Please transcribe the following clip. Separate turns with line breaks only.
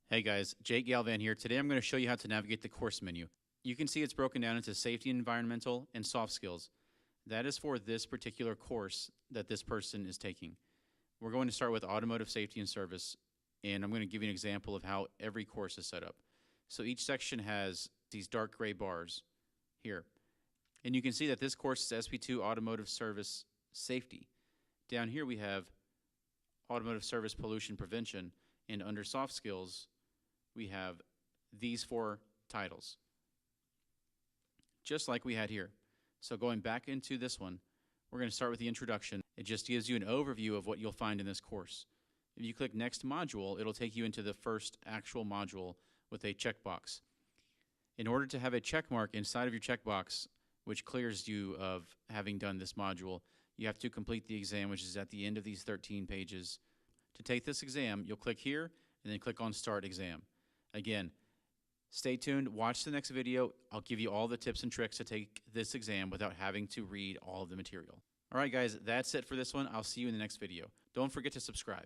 Hey guys, Jake Galvan here. Today I'm going to show you how to navigate the course menu. You can see it's broken down into safety and environmental and soft skills. That is for this particular course that this person is taking. We're going to start with automotive safety and service, and I'm going to give you an example of how every course is set up. So each section has these dark gray bars here. And you can see that this course is SP2 automotive service safety. Down here we have automotive service pollution prevention, and under soft skills, we have these four titles, just like we had here. So going back into this one, we're going to start with the introduction. It just gives you an overview of what you'll find in this course. If you click next module, it'll take you into the first actual module with a checkbox. In order to have a check mark inside of your checkbox, which clears you of having done this module, you have to complete the exam, which is at the end of these 13 pages. To take this exam, you'll click here and then click on Start Exam. Again, stay tuned, watch the next video. I'll give you all the tips and tricks to take this exam without having to read all of the material. All right, guys, that's it for this one. I'll see you in the next video. Don't forget to subscribe.